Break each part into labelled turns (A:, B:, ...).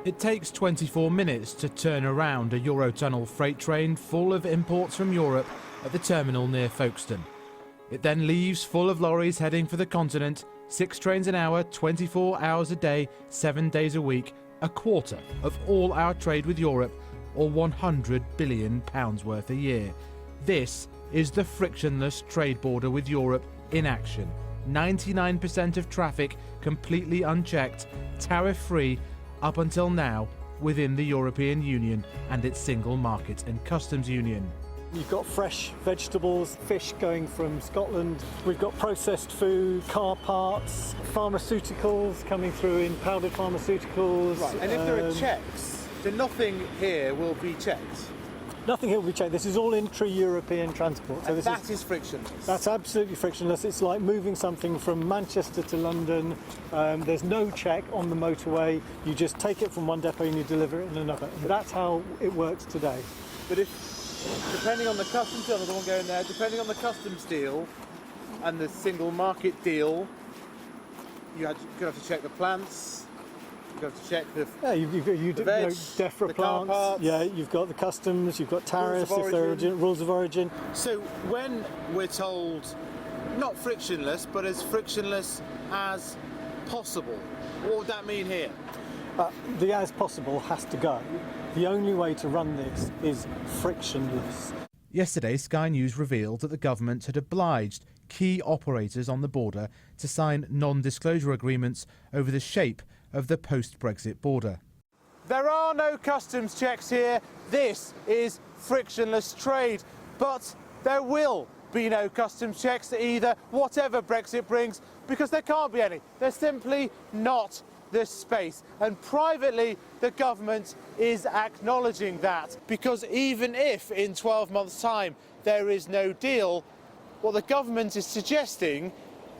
A: It takes 24 minutes to turn around a Eurotunnel freight train full of imports from Europe at the terminal near Folkestone. It then leaves full of lorries heading for the continent, 6 trains an hour, 24 hours a day, 7 days a week, a quarter of all our trade with Europe, or £100 billion worth a year. This is the frictionless trade border with Europe in action. 99% of traffic completely unchecked, tariff-free, up until now, within the European Union and its single market and customs union.
B: You've got fresh vegetables, fish going from Scotland. We've got processed food, car parts, pharmaceuticals coming through in powdered pharmaceuticals.
C: Right, and if there are checks, then nothing here will be checked?
B: Nothing here will be checked. This is all intra-European transport.
C: So that is frictionless?
B: That's absolutely frictionless. It's like moving something from Manchester to London. There's no check on the motorway. You just take it from one depot and you deliver it in another. That's how it works today.
C: But depending on the customs deal, the one going there, depending on the customs deal and the single market deal, you're going to have to check the plants. You have to check the veg,
B: DEFRA
C: the
B: plants.
C: car parts.
B: Yeah, you've got the customs, you've got tariffs, if there are rules of origin.
C: So when we're told not frictionless, but as frictionless as possible, what would that mean here?
B: The as possible has to go. The only way to run this is frictionless.
A: Yesterday, Sky News revealed that the government had obliged key operators on the border to sign non-disclosure agreements over the shape of the post-Brexit border. There are no customs checks here. This is frictionless trade. But there will be no customs checks either, whatever Brexit brings, because there can't be any. There's simply not the space. And privately, the government is acknowledging that, because even if in 12 months' time there is no deal, what the government is suggesting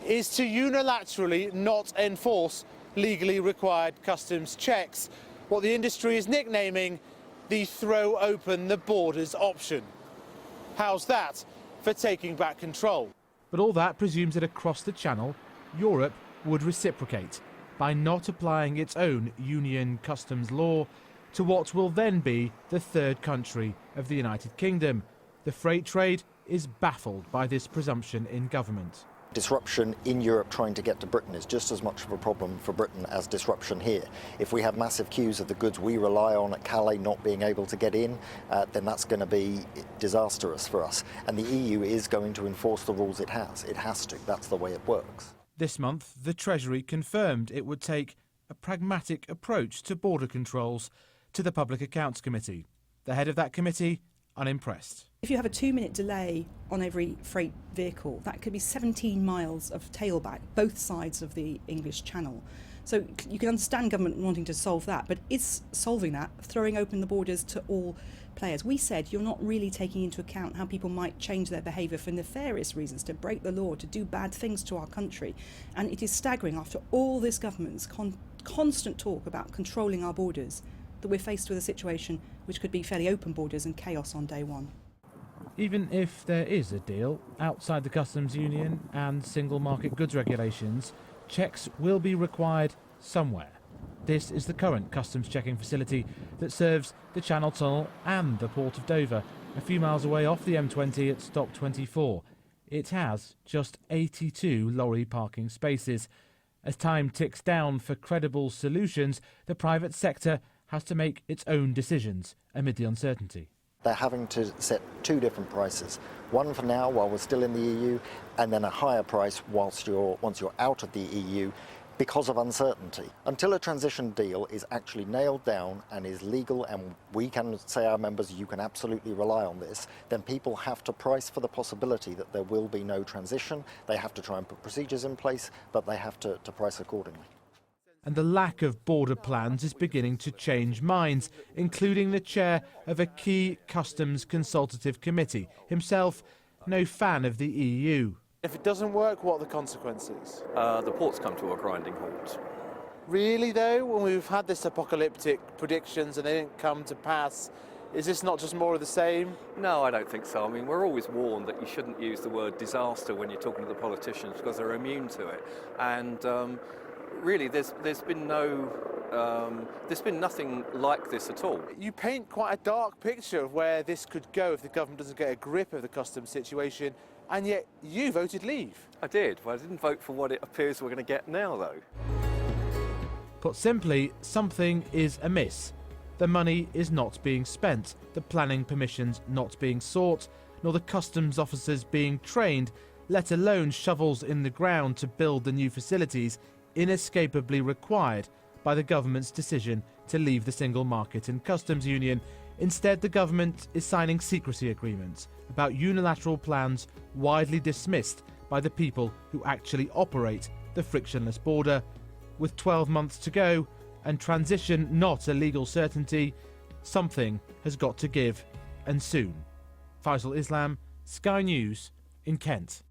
A: is to unilaterally not enforce legally required customs checks, what the industry is nicknaming the throw open the borders option. How's that for taking back control? But all that presumes that across the Channel, Europe would reciprocate by not applying its own union customs law to what will then be the third country of the United Kingdom. The freight trade is baffled by this presumption in government.
D: Disruption in Europe trying to get to Britain is just as much of a problem for Britain as disruption here. If we have massive queues of the goods we rely on at Calais not being able to get in, then that's going to be disastrous for us. And the EU is going to enforce the rules it has. It has to. That's the way it works.
A: This month, the Treasury confirmed it would take a pragmatic approach to border controls to the Public Accounts Committee. The head of that committee, unimpressed.
E: If you have a 2-minute delay on every freight vehicle, that could be 17 miles of tailback, both sides of the English Channel. So you can understand government wanting to solve that, but is solving that throwing open the borders to all players? We said you're not really taking into account how people might change their behaviour for nefarious reasons, to break the law, to do bad things to our country. And it is staggering, after all this government's constant talk about controlling our borders, that we're faced with a situation which could be fairly open borders and chaos on day one.
A: Even if there is a deal outside the customs union and single market goods regulations, checks will be required somewhere. This is the current customs checking facility that serves the Channel Tunnel and the Port of Dover, a few miles away off the M20 at stop 24. It has just 82 lorry parking spaces. As time ticks down for credible solutions, the private sector has to make its own decisions amid the uncertainty.
D: They're having to set 2 different prices. One for now while we're still in the EU, and then a higher price once you're out of the EU because of uncertainty. Until a transition deal is actually nailed down and is legal, and we can say our members, you can absolutely rely on this, then people have to price for the possibility that there will be no transition. They have to try and put procedures in place, but they have to price accordingly.
A: And the lack of border plans is beginning to change minds, including the chair of a key customs consultative committee, himself no fan of the EU.
C: If it doesn't work, what are the consequences?
F: The ports come to a grinding halt.
C: Really though, when we've had this apocalyptic predictions and they didn't come to pass, is this not just more of the same?
F: No, I don't think so. I mean, we're always warned that you shouldn't use the word disaster when you're talking to the politicians because they're immune to it. And really, there's been no there's been nothing like this at all.
C: You paint quite a dark picture of where this could go if the government doesn't get a grip of the customs situation, and yet you voted leave.
F: I did. Well, I didn't vote for what it appears we're going to get now, though.
A: Put simply, something is amiss. The money is not being spent, the planning permissions not being sought, nor the customs officers being trained, let alone shovels in the ground to build the new facilities inescapably required by the government's decision to leave the single market and customs union. Instead, the government is signing secrecy agreements about unilateral plans widely dismissed by the people who actually operate the frictionless border. With 12 months to go and transition not a legal certainty, something has got to give, and soon. Faisal Islam, Sky News in Kent.